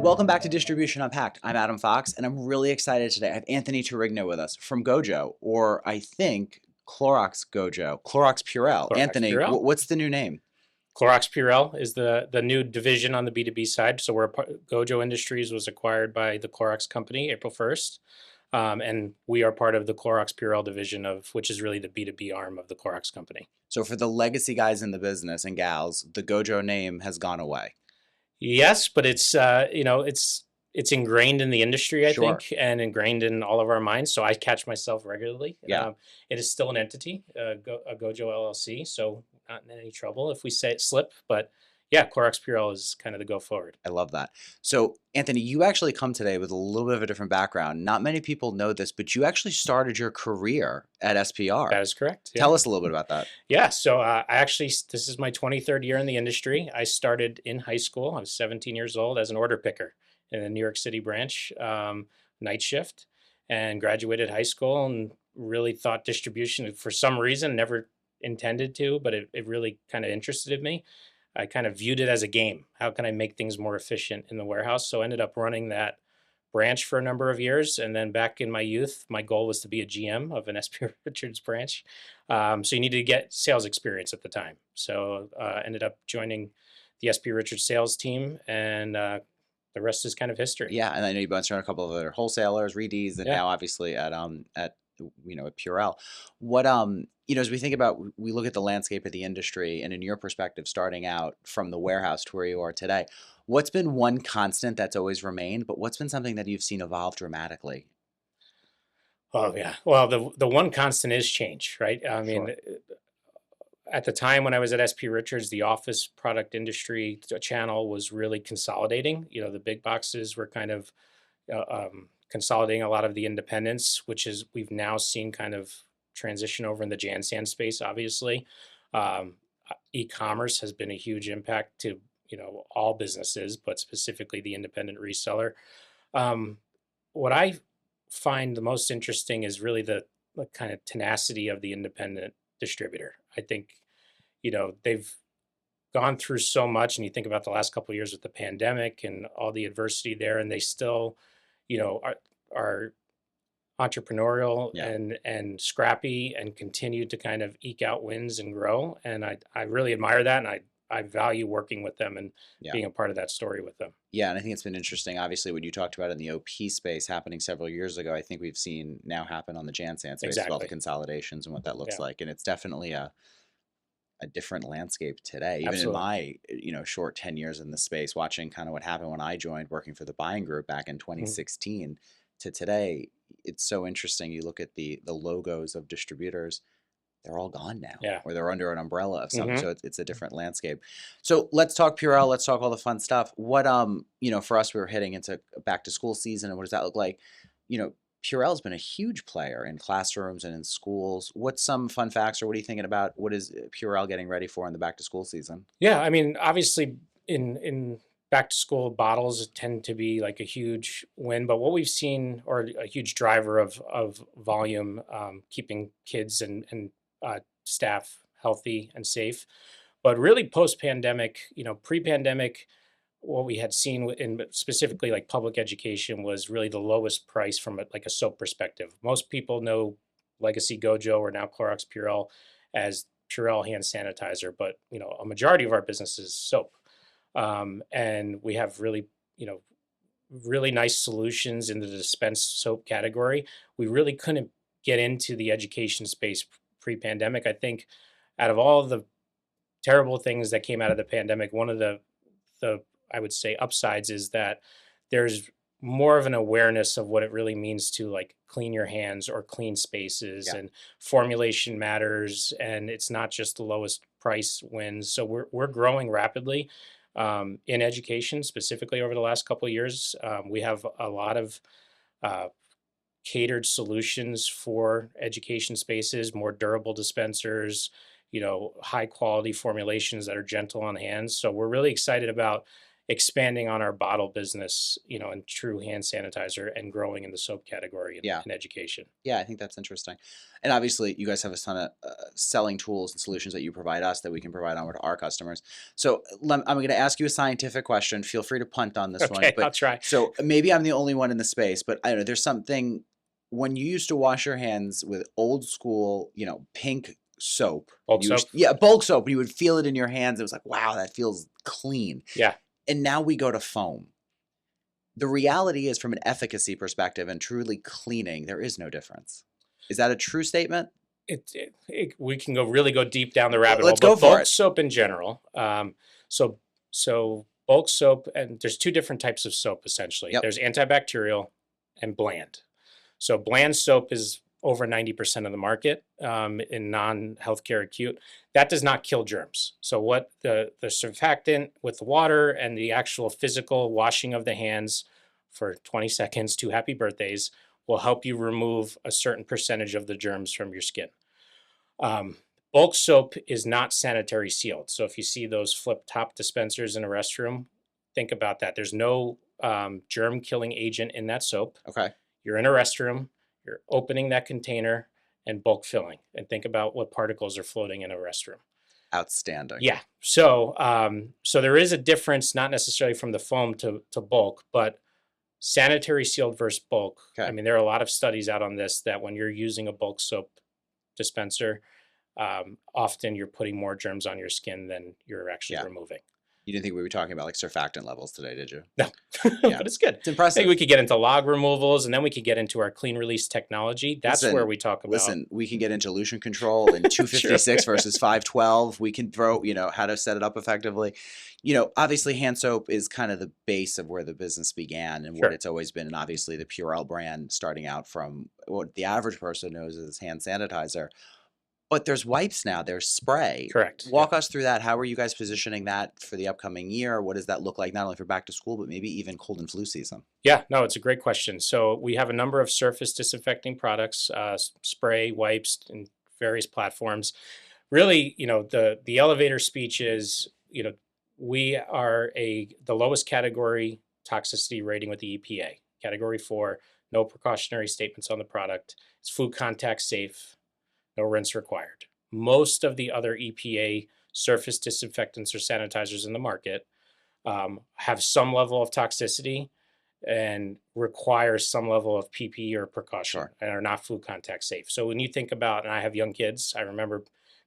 Welcome back to Distribution Unpacked. I'm Adam Fox, and I'm really excited today. I have Anthony Terrigno with us from Gojo, or I think Clorox Gojo, Clorox Purell. Clorox Anthony, Purell. what's the new name? Clorox Purell is the new division on the B2B side. So Gojo Industries was acquired by the Clorox company April 1st. And we are part of the Clorox Purell division which is really the B2B arm of the Clorox company. So for the legacy guys in the business and gals, the Gojo name has gone away. Yes, but it's ingrained in the industry, I Sure. think, and ingrained in all of our minds. So I catch myself regularly. Yeah, It is still an entity, a Gojo LLC. So not in any trouble if we say it slip. But yeah, Clorox Purell is kind of the go forward. I love that. So Anthony, you actually come today with a little bit of a different background. Not many people know this, but you actually started your career at SPR. That is correct. Yeah. Tell us a little bit about that. Yeah, so this is my 23rd year in the industry. I started in high school. I was 17 years old as an order picker in the New York City branch, night shift, and graduated high school and really thought distribution for some reason, never intended to, but it really kind of interested me. I kind of viewed it as a game. How can I make things more efficient in the warehouse? So I ended up running that branch for a number of years. And then back in my youth, my goal was to be a GM of an SP Richards branch. So you needed to get sales experience at the time. So ended up joining the SP Richards sales team, and the rest is kind of history. Yeah, and I know you bounced around a couple of other wholesalers, Reedy's, and Yeah. now obviously at Purell. What as we think about, we look at the landscape of the industry, and in your perspective, starting out from the warehouse to where you are today, what's been one constant that's always remained, but what's been something that you've seen evolve dramatically? Oh yeah. Well, the one constant is change, right? I mean, Sure. at the time when I was at SP Richards, the office product industry channel was really consolidating. The big boxes were kind of consolidating a lot of the independents, which is we've now seen kind of transition over in the Jansan space. Obviously, e-commerce has been a huge impact to all businesses, but specifically the independent reseller. What I find the most interesting is really the kind of tenacity of the independent distributor. I think they've gone through so much, and you think about the last couple of years with the pandemic and all the adversity there, and they still are entrepreneurial Yeah. and scrappy and continue to kind of eke out wins and grow. And I really admire that, and I value working with them and Yeah. being a part of that story with them. Yeah, and I think it's been interesting. Obviously, what you talked about in the OP space happening several years ago, I think we've seen now happen on the Jansan space with all the Exactly. consolidations and what that looks Yeah, like. And it's definitely a different landscape today. Even in absolutely. my, short 10 years in the space, watching kind of what happened when I joined working for the buying group back in Mhm. 2016 to today, it's so interesting. You look at the logos of distributors, they're all gone now, Yeah. or they're under an umbrella of something. Hmm. So it's a different landscape. So let's talk Purell. Let's talk all the fun stuff. What for us, we were heading into back to school season, and what does that look like? You know, Purell's been a huge player in classrooms and in schools. What's some fun facts, or what are you thinking about? What is Purell getting ready for in the back to school season? Yeah, I mean, obviously, in back to school, bottles tend to be like a huge win, but what we've seen, or a huge driver of volume, keeping kids and staff healthy and safe. But really, post pandemic, pre pandemic, what we had seen in specifically like public education was really the lowest price from like a soap perspective. Most people know Legacy Gojo, or now Clorox Purell, as Purell hand sanitizer, but a majority of our business is soap, and we have really nice solutions in the dispense soap category. We really couldn't get into the education space pre-pandemic. I think out of all the terrible things that came out of the pandemic, one of the I would say upsides is that there's more of an awareness of what it really means to like clean your hands or clean spaces, Yeah. and formulation matters, and it's not just the lowest price wins. So we're growing rapidly in education, specifically over the last couple of years. We have a lot of uh, catered solutions for education spaces, more durable dispensers, high quality formulations that are gentle on hands. So we're really excited about, expanding on our bottle business, and true hand sanitizer, and growing in the soap category and, Yeah. and education. Yeah, I think that's interesting. And obviously, you guys have a ton of selling tools and solutions that you provide us that we can provide onward to our customers. So I'm going to ask you a scientific question. Feel free to punt on this one. Okay, I'll But try. so maybe I'm the only one in the space, but I don't know. There's something when you used to wash your hands with old school, pink soap. Bulk soap. Yeah, bulk soap. You would feel it in your hands. It was like, wow, that feels clean. Yeah. And now we go to foam. The reality is, from an efficacy perspective and truly cleaning, there is no difference. Is that a true statement? We can go deep down the rabbit hole, Let's go but for bulk it. soap in general. So so bulk soap, and there's two different types of soap essentially. Yep. There's antibacterial and bland. So bland soap is over 90% of the market in non-healthcare acute. That does not kill germs. So what the surfactant with the water and the actual physical washing of the hands for 20 seconds, two happy birthdays, will help you remove a certain percentage of the germs from your skin. Um, Bulk soap is not sanitary sealed. So if you see those flip top dispensers in a restroom, think about that. There's no germ killing agent in that soap. Okay. You're in a restroom, you're opening that container and bulk filling, and think about what particles are floating in a restroom. Outstanding. Yeah. So there is a difference, not necessarily from the foam to bulk, but sanitary sealed versus bulk. I Okay. mean, there are a lot of studies out on this that when you're using a bulk soap dispenser, often you're putting more germs on your skin than you're actually Yeah. removing. You didn't think we were talking about like surfactant levels today, did you? No, Yeah. but it's good. It's I impressive. think we could get into log removals, and then we could get into our clean release technology. That's where we talk about. Listen, we can get into dilution control and 256 versus 512. We can throw, how to set it up effectively. Obviously hand soap is kind of the base of where the business began and what Sure. it's always been. And obviously the Purell brand starting out from what the average person knows as hand sanitizer. But there's wipes now, there's spray. Correct. Walk us through that. How are you guys positioning that for the upcoming year? What does that look like, not only for back to school, but maybe even cold and flu season? Yeah, no, it's a great question. So we have a number of surface disinfecting products, spray, wipes, and various platforms. Really, the elevator speech is, we are the lowest category toxicity rating with the EPA. Category 4, no precautionary statements on the product. It's food contact safe, no rinse required. Most of the other EPA surface disinfectants or sanitizers in the market have some level of toxicity and require some level of PPE or precaution Sure. and are not food contact safe. So when you think about, and I have young kids, I remember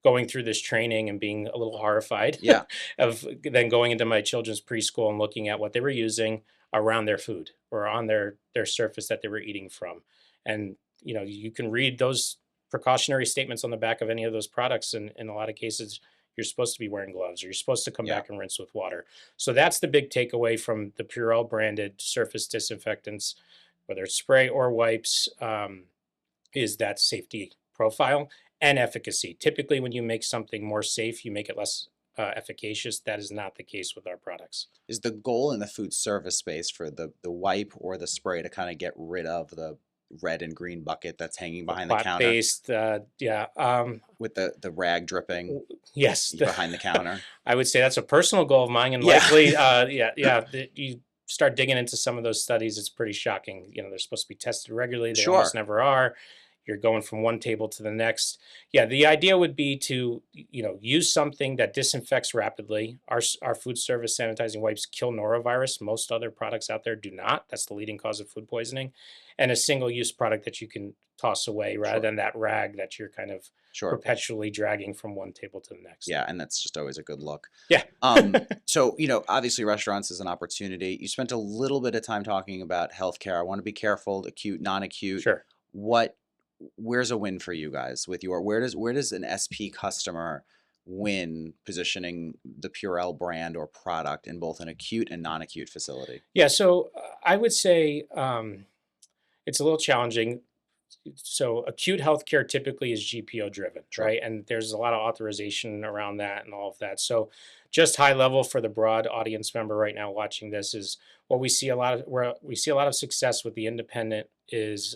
going through this training and being a little horrified Yeah. of then going into my children's preschool and looking at what they were using around their food or on their surface that they were eating from. And you can read those precautionary statements on the back of any of those products, and in a lot of cases you're supposed to be wearing gloves or you're supposed to come Yeah. back and rinse with water. So that's the big takeaway from the Purell branded surface disinfectants, whether it's spray or wipes, is that safety profile and efficacy. Typically, when you make something more safe, you make it less efficacious. That is not the case with our products. Is the goal in the food service space for the wipe or the spray to kind of get rid of the red and green bucket that's hanging behind the counter Plant-based, yeah. with the rag dripping Yes, behind the counter? I would say that's a personal goal of mine, and Yeah. likely, you start digging into some of those studies, it's pretty shocking. They're supposed to be tested regularly. They Sure. almost never are. You're going from one table to the next. Yeah, the idea would be to, use something that disinfects rapidly. Our food service sanitizing wipes kill norovirus. Most other products out there do not. That's the leading cause of food poisoning. And a single-use product that you can toss away rather Sure. than that rag that you're kind of Sure. perpetually dragging from one table to the next. Yeah, and that's just always a good look. Yeah. So, obviously restaurants is an opportunity. You spent a little bit of time talking about healthcare. I want to be careful, acute, non-acute. Sure. Where's a win for you guys with where does an SP customer win positioning the Purell brand or product in both an acute and non-acute facility? Yeah, so I would say it's a little challenging. So acute healthcare typically is GPO driven, Sure. right? And there's a lot of authorization around that and all of that. So just high level for the broad audience member right now watching this is what we see where we see a lot of success with the independent is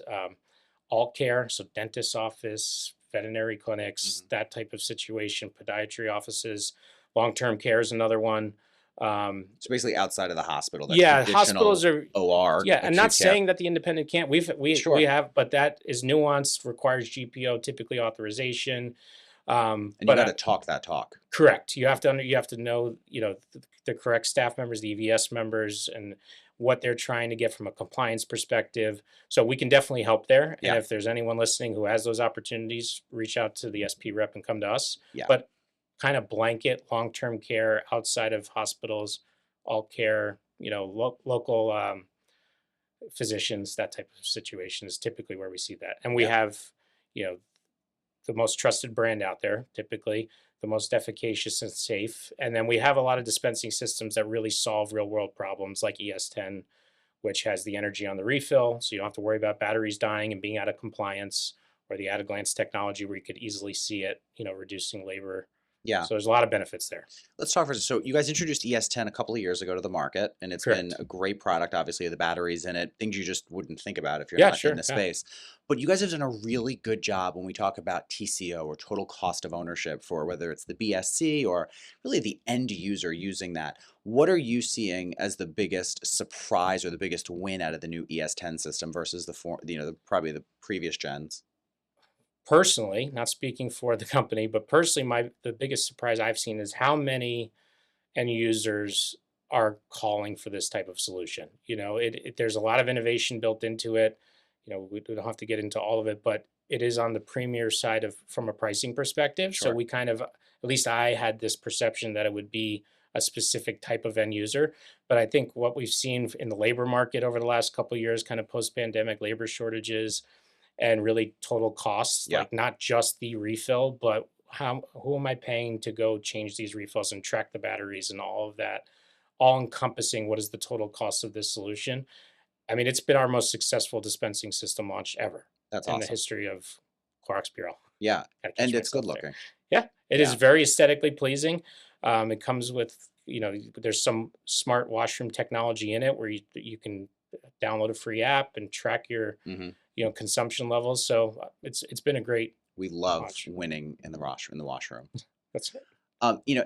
alt care, so dentist office, veterinary clinics, Mhm. that type of situation, podiatry offices, long-term care is another one. So basically outside of the hospital, that Yeah, hospitals traditional are. OR, Yeah, and not acute care. saying that the independent can't. We Sure. have, but that is nuanced, requires GPO, typically authorization. And you But got to talk that talk. correct, you have to know, the correct staff members, the EVS members, and what they're trying to get from a compliance perspective. So we can definitely help there. And Yeah. if there's anyone listening who has those opportunities, reach out to the SP rep and come to us. Yeah. But kind of blanket long-term care outside of hospitals, all care, local physicians, that type of situation is typically where we see that. And we Yeah. have, you know, the most trusted brand out there, typically the most efficacious and safe. And then we have a lot of dispensing systems that really solve real world problems like ES10, which has the energy on the refill. So you don't have to worry about batteries dying and being out of compliance, or the at a glance technology where you could easily see it, reducing labor. Yeah. So there's a lot of benefits there. Let's talk for so you guys introduced ES10 a couple of years ago to the market, and it's been Correct. a great product. Obviously, the batteries in it, things you just wouldn't think about if you're Yeah, not in sure. the Yeah. space. But you guys have done a really good job when we talk about TCO or total cost of ownership for whether it's the BSC or really the end user using that. What are you seeing as the biggest surprise or the biggest win out of the new ES10 system versus probably the previous gens? Personally, not speaking for the company, but personally, the biggest surprise I've seen is how many end users are calling for this type of solution. There's a lot of innovation built into it. We don't have to get into all of it, but it is on the premier side of from a pricing perspective. So Sure. we kind of, at least I had this perception that it would be a specific type of end user. But I think what we've seen in the labor market over the last couple of years, kind of post pandemic labor shortages, and really total costs, Yeah. like not just the refill, but who am I paying to go change these refills and track the batteries and all of that, all encompassing what is the total cost of this solution. I mean, it's been our most successful dispensing system launch ever That's in the awesome. history of Clorox Purell. Yeah. Gotta And catch it's good myself there. looking. Yeah, it is Yeah. very aesthetically pleasing. It comes with, there's some smart washroom technology in it where you can download a free app and track your, Hmm. consumption levels. So it's been a great We love launch. winning in the washroom. That's it.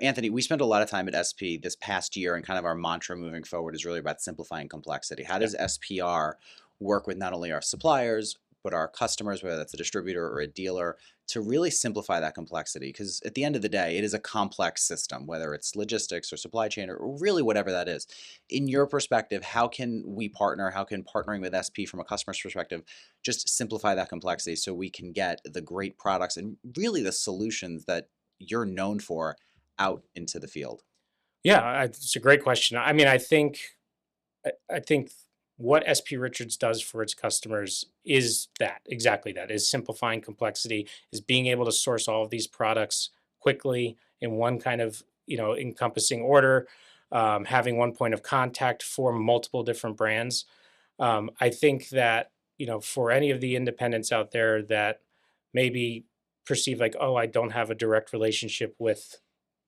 Anthony, we spent a lot of time at SP this past year, and kind of our mantra moving forward is really about simplifying complexity. How Yeah. does SPR work with not only our suppliers, but our customers, whether that's a distributor or a dealer, to really simplify that complexity? Because at the end of the day, it is a complex system, whether it's logistics or supply chain or really whatever that is. In your perspective, how can we partner? How can partnering with SP from a customer's perspective just simplify that complexity so we can get the great products and really the solutions that you're known for out into the field? Yeah, it's a great question. I mean, I think what SP Richards does for its customers is that exactly that is simplifying complexity, is being able to source all of these products quickly in one kind of encompassing order, having one point of contact for multiple different brands. I think that for any of the independents out there that maybe perceive like, oh, I don't have a direct relationship with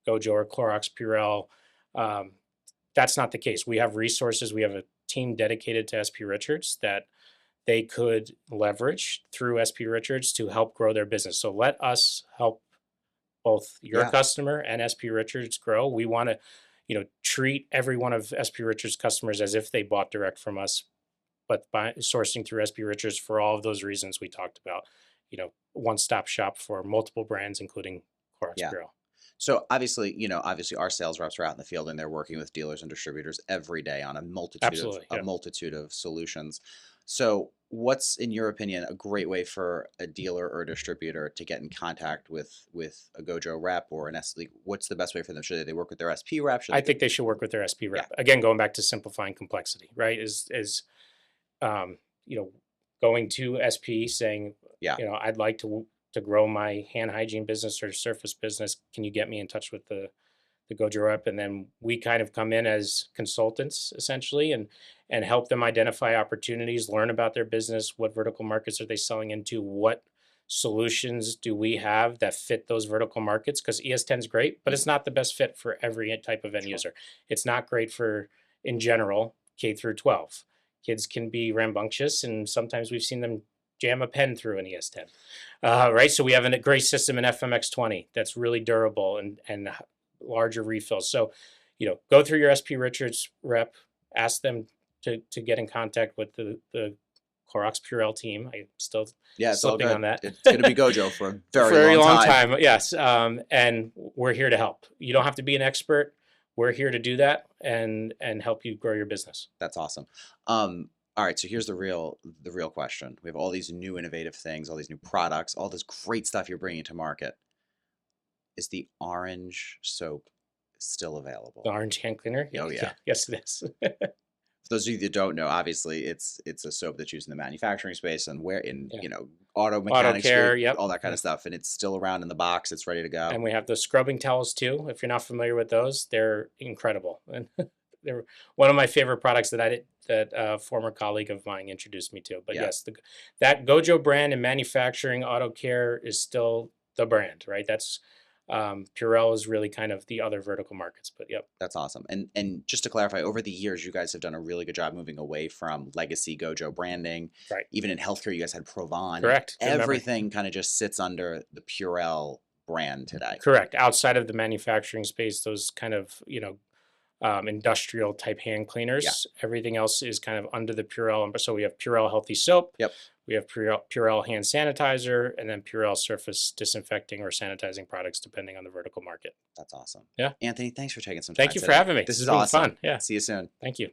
Gojo or Clorox Purell. Um, that's not the case. We have resources. We have a team dedicated to SP Richards that they could leverage through SP Richards to help grow their business. So let us help both your Yeah, customer and SP Richards grow. We want to, treat every one of SP Richards customers as if they bought direct from us, but by sourcing through SP Richards for all of those reasons we talked about. One-stop shop for multiple brands, including Clorox yeah. Purell. So obviously our sales reps are out in the field and they're working with dealers and distributors every day on Absolutely, a yeah. multitude of solutions. So what's, in your opinion, a great way for a dealer or a distributor to get in contact with a Gojo rep or an S? Like, what's the best way for them? Should they work with their SP rep? Should I they go? think they should work with their SP Yeah, rep. Again, going back to simplifying complexity, right? Is um, you know, going to SP saying, yeah, I'd like to grow my hand hygiene business or surface business. Can you get me in touch with the Gojo rep? And then we kind of come in as consultants essentially and help them identify opportunities, learn about their business, what vertical markets are they selling into, what solutions do we have that fit those vertical markets, because ES10 is great, but mhm, it's not the best fit for every type of end sure, user. It's not great for, in general, K through 12. Kids can be rambunctious, and sometimes we've seen them jam a pen through an ES10. Right, so we have a great system in FMX20 that's really durable and larger refills. So, go through your SP Richards rep, ask them to get in contact with the Clorox Purell team. I'm still Yeah, it's all slipping on good. that. It's going to be Gojo for a very Very long long time. time, yes. And we're here to help. You don't have to be an expert. We're here to do that and help you grow your business. That's awesome. All right, so here's the real question. We have all these new innovative things, all these new products, all this great stuff you're bringing to market. Is the orange soap still available? The orange hand cleaner. Oh yeah. Yes, it is. For those of you that don't know, obviously it's a soap that's used in the manufacturing space and where in Yeah. auto Auto mechanics, care. Yep. all that kind of stuff, and it's still around in the box. It's ready to go. And we have the scrubbing towels too. If you're not familiar with those, they're incredible. And they're one of my favorite products that a former colleague of mine introduced me to. But Yeah. yes, that Gojo brand in manufacturing auto care is still the brand, right? That's Purell is really kind of the other vertical markets. But yep. That's awesome. And just to clarify, over the years, you guys have done a really good job moving away from legacy Gojo branding. Right. Even in healthcare, you guys had Provan. Correct. Good memory. Everything kind of just sits under the Purell brand today. Correct. Outside of the manufacturing space, those kind of, industrial type hand cleaners, everything else is kind of under the Purell. So we have Purell Healthy Soap. Yep. We have Purell Hand Sanitizer, and then Purell Surface Disinfecting or Sanitizing products, depending on the vertical market. That's awesome. Yeah. Anthony, thanks for taking some time Thank you for today. having me. This is It's been awesome. fun. Yeah. See you soon. Thank you.